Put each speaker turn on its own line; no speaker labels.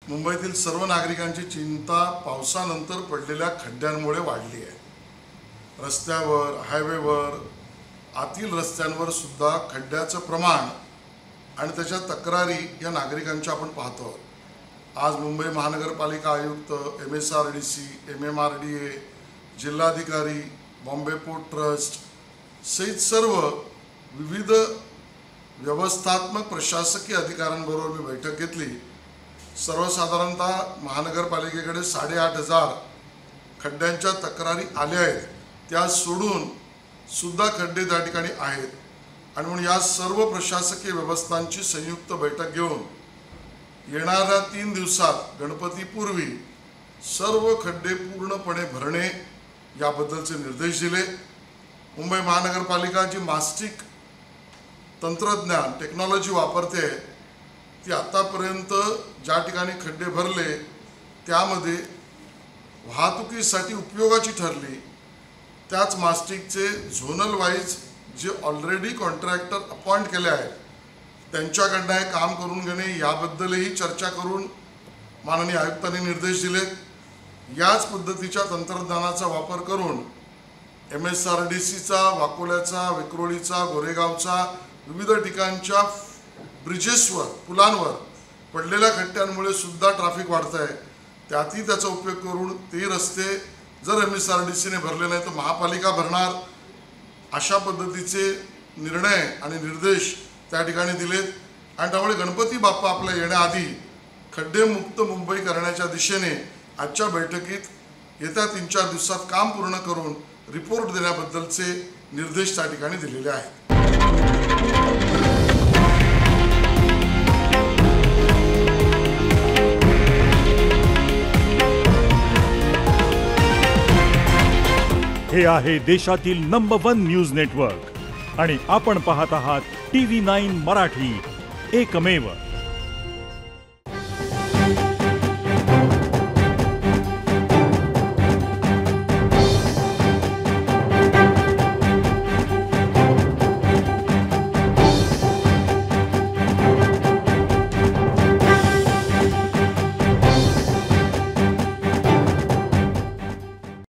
मुंबईतील सर्व नागरिकांची चिंता पावसानंतर पडलेल्या खड्ड्यांमुळे वाढली आहे। रस्त्यावर, हायवेवर, आतील रस्त्यांवर सुद्धा खड्ड्याचं प्रमाण आणि त्याच्या तक्रारी या नागरिकांच्या आपण पाहतो। आज मुंबई महानगरपालिका आयुक्त, MSRDC, MMRDA, जिल्हाधिकारी, बॉम्बे पोर्ट ट्रस्ट सहित सर्व विविध व्यवस्थात्मक प्रशासकीय अधिकाऱ्यांबरोबर मी बैठक घेतली। सर्वसाधारणतः महानगरपालिकेकडे 8,500 खड्ड्यांच्या तक्रारी आल्या आहेत, त्या सोडून सुद्धा खड्डे त्या ठिकाणी आहेत आणि म्हणून या सर्व प्रशासकीय व्यवस्थांची संयुक्त बैठक घेऊन येणाऱ्या 3 दिवसात गणपतीपूर्वी सर्व खड्डे पूर्णपणे भरणे याबद्दलचे निर्देश दिले। मुंबई महानगरपालिका जी मास्टिक तंत्रज्ञान टेक्नॉलॉजी वापरते ती आतापर्यंत ज्या ठिकाणी खड्डे भरले त्यामध्ये वाहतुकीसाठी उपयोगाची ठरली। त्याच मास्टिकचे झोनल वाईज जे ऑलरेडी कॉन्ट्रॅक्टर अपॉइंट केले आहेत त्यांच्याकडनं हे काम करून घेणे याबद्दलही चर्चा करून माननीय आयुक्तांनी निर्देश दिले। याच पद्धतीच्या तंत्रज्ञानाचा वापर करून MSRDCचा, वाकोल्याचा, विक्रोळीचा, गोरेगावचा विविध ठिकाणच्या ब्रिजेसवर, पुलांवर पडलेल्या खड्ड्यांमुळे सुद्धा ट्रॅफिक वाढत आहे। त्यातही त्याचा उपयोग करून ते रस्ते जर MSRDCने भरले नाही तर महापालिका भरणार, अशा पद्धतीचे निर्णय आणि निर्देश त्या ठिकाणी दिलेत। आणि त्यामुळे गणपती बाप्पा आपल्या येण्याआधी खड्डेमुक्त मुंबई करण्याच्या दिशेने आजच्या बैठकीत येत्या 3-4 दिवसात काम पूर्ण करून रिपोर्ट देण्याबद्दलचे निर्देश त्या ठिकाणी दिलेले आहेत।
हे आहे देशातील नंबर 1 न्यूज नेटवर्क आणि आपण पाहत आहात TV9 मराठी, एकमेव।